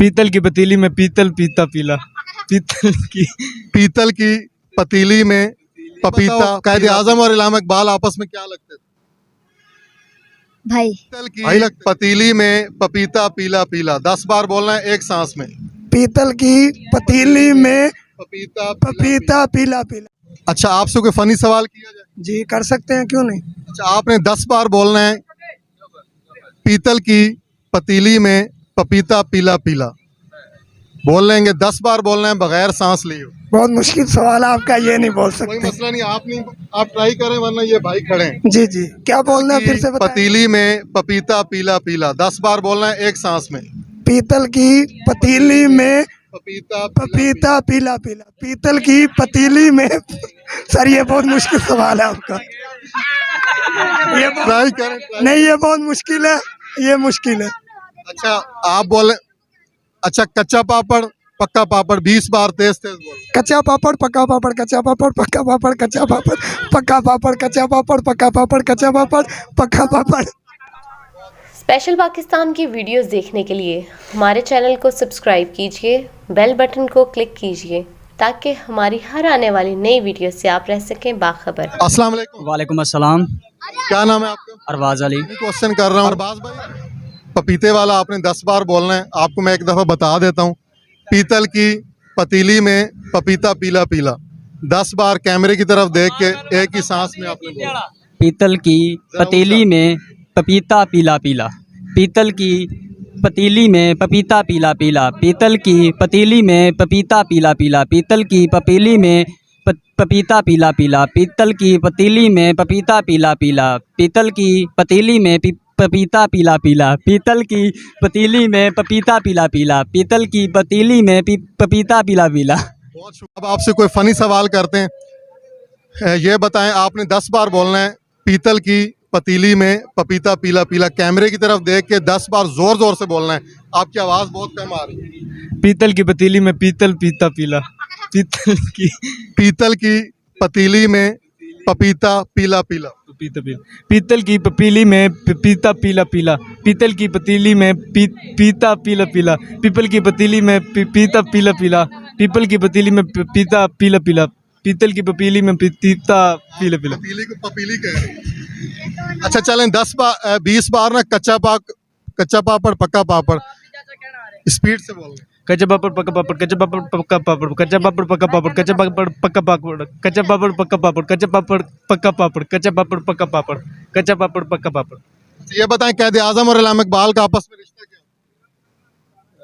पीतल की पतीली में पीतल पीता पीला। पीतल की पतीली में पपीता। कायदे आजम और इल्हाम इकबाल आपस में क्या लगते थे? भाई। पीतल की पतीली में पपीता पीला पीला। 10 बार बोलना है एक सांस में। पीतल की पतीली में पपीता पपीता पीला पीला। अच्छा, आपसे कोई फनी सवाल किया जाए? जी कर सकते हैं, क्यों नहीं। अच्छा, आपने 10 बार बोलना है पीतल की पतीली में पपीता पीला पीला। बोल लेंगे? 10 बार बोलना है बगैर सांस लिए। बहुत मुश्किल सवाल है आपका, ये नहीं बोल कोई सकते। मसला नहीं, आप ट्राई करें, वरना ये भाई खड़े हैं। जी जी, क्या बोलना है फिर से बताएं। पतीली में पपीता पीला पीला। 10 बार बोलना है एक सांस में। पीतल की पतीली में पपीता पपीता पीला पीला। पीतल की पतीली में सर ये बहुत मुश्किल सवाल है आपका। ट्राई करें। नहीं, ये बहुत मुश्किल है, ये मुश्किल है। अच्छा, आप बोले। अच्छा, कच्चा पापड़ पक्का पापड़। 20 बार तेज तेज बोल। कच्चा पापड़ पक्का पापड़, कच्चा पापड़ पक्का पापड़, कच्चा पापड़ पक्का पापड़, कच्चा पापड़ पक्का पापड़, कच्चा पापड़ पक्का पापड़। स्पेशल पाकिस्तान की वीडियोस देखने के लिए हमारे चैनल को सब्सक्राइब कीजिए, बेल बटन को क्लिक कीजिए ताकि हमारी हर आने वाली नई वीडियो से आप रह सकें बाखबर। अस्सलाम वालेकुम। वालेकुम अस्सलाम। क्या नाम है आपका? अरबाज अली। क्वेश्चन कर रहा हूँ। अरबाज भाई, पपीते वाला आपने 10 बार बोलना है। आपको मैं एक दफ़ा बता देता हूँ। पीतल की पतीली में पपीता पीला पीला। 10 बार कैमरे की तरफ देख के एक ही सांस में आपने बोला। पीतल की पतीली में पपीता पीला पीला। पीतल की पतीली में पपीता पीला पीला। पीतल की पतीली में पपीता पीला पीला। पीतल की पतीली में पपीता पीला पीला। पीतल की पतीली में पपीता पीला पीला। पीतल की पतीली में पपीता पीला पीला। पीतल की पतीली में पपीता पीला पीला। पीतल की पतीली में पपीता पीला पीला। बहुत शुक्रिया। अब आपसे कोई फनी सवाल करते हैं। ये बताएं, आपने 10 बार बोलना है पीतल की पतीली में पपीता पीला पीला। कैमरे की तरफ देख के 10 बार जोर जोर से बोलना है। आपकी आवाज़ बहुत कम आ रही है। पीतल की पतीली में पीतल पीता पीला। पीतल की पतीली में पपीता पीला पीला। पीता पीला। पीतल की पतीली में पपीता पीला पीला। पीतल की पतीली में पीता पीला पीला। पीपल की पतीली में पीता पीला पीला। पीपल की पतीली में पीता पीला पीला। पीतल की पतीली में पीता पीला पीला। पतीली को पपीली कह रहे हैं। अच्छा चलें, 20 बार ना कच्चा पापड़ पक्का पापड़। स्पीड से बोल। कच्चा पापड़ पक्का पापड़, कच्चा पापड़ पक्का पापड़, कच्चा पापड़ पक्का पापड़, कच्चा पापड़ पक्का पापड़, कच्चा पापड़ पक्का पापड़, कच्चा पापड़ पक्का पापड़, कच्चा पापड़ पक्का पापड़, कच्चा पापड़ पक्का पापड़। ये बताएं, कायदे आजम और इल्हाम इकबाल का आपस में रिश्ता क्या?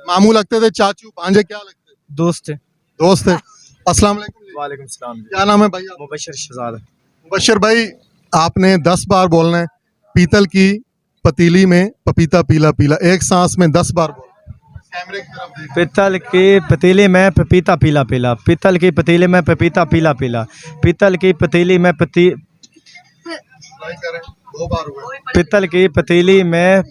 मामू लगते थे, चाचू भांजे, क्या लगते थे? दोस्त है। दोस्त है। अस्सलाम वालेकुम। वालेकुम सलाम। क्या नाम है भैया? मुबशर शहजाद। मुबशर भाई, आपने 10 बार बोलना है पीतल की पतीली में पपीता पीला पीला। एक सांस में 10 बार बोलना। कैमरे की तरफ देखिए। पीतल की पतीली में पपीता पीला पीला। पीतल की पतीली में पपीता पीला पीला। पीतल की पतीली में ट्राई करें, 2 बार हुए। पीतल की पतीली में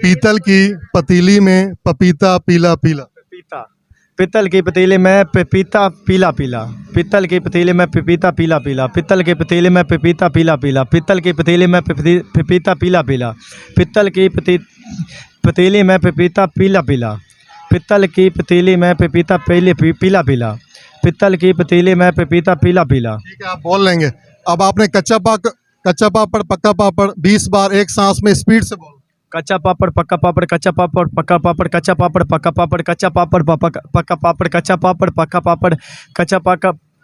पीतल की पतीली में पपीता पीला पीला। पपीता। पीतल की पतीली में पपीता पीला पीला। पीतल की पतीली में पपीता पीला पीला। पीतल की पतीली में पपीता पीला पीला। पीतल की पतीली में पपीता पीला पीला। पीतल की पतीली में पपीता पीला पीला। पीतल की पतीली में पपीता पीला पीला। पीतल की पतीली में पपीता पीला पीला। ठीक है, आप बोल लेंगे। अब आपने कच्चा पापड़ पक्का पापड़ 20 बार एक सांस में स्पीड से बोल। कच्चा पापड़ पक्का पापड़, कच्चा पापड़ पक्का पापड़, कच्चा पापड़ पक्का पापड़, कच्चा पापड़ पक्का पापड़, कच्चा पापड़ पक्का पापड़, कच्चा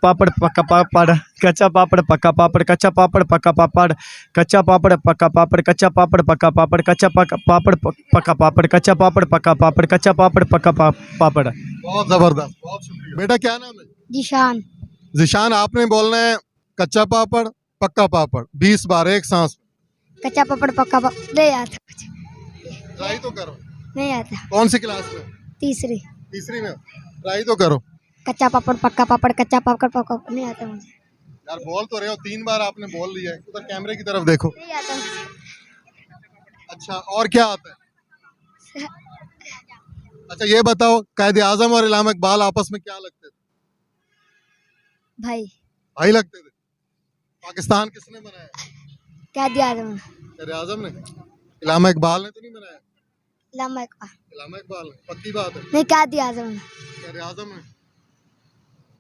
पापड़ पक्का पापड़, कच्चा पापड़ पक्का पापड़, कच्चा पापड़ पक्का पापड़, कच्चा पापड़ पक्का पापड़, कच्चा पापड़ पक्का पापड़, कच्चा पापड़ पक्का पापड़, कच्चा पापड़ पक्का पापड़, कच्चा पापड़ पक्का पापड़। बहुत जबरदस्त, बहुत शुक्रिया। बेटा क्या नाम है? जिशान। जिशान, आपने बोलना है कच्चा पापड़ पक्का पापड़ 20 बार एक सांस में। कच्चा पापड़ पक्का पापड़। नहीं आता कुछ। ट्राई तो करो। नहीं आता। कौन सी क्लास में? तीसरी में। ट्राई तो करो। कच्चा पापड़ पक्का पापड़, कच्चा पापड़ पक्का। नहीं आता मुझे। यार बोल तो रहे हो, 3 बार आपने बोल लिया है। उधर कैमरे की तरफ देखो। नहीं आता मुझे। अच्छा, और क्या आता है? अच्छा ये बताओ, कायदे आजम और इल्हाम इकबाल आपस में क्या लगते थे? भाई। भाई लगते थे। पाकिस्तान किसने बनाया? क्या दिया तुमने? कायदे आजम ने। इल्हाम इकबाल ने तो नहीं बनाया। लामा इकबाल इलामा इकबाल, पक्की बात है। नहीं क्या दिया आजम क्या आजम है?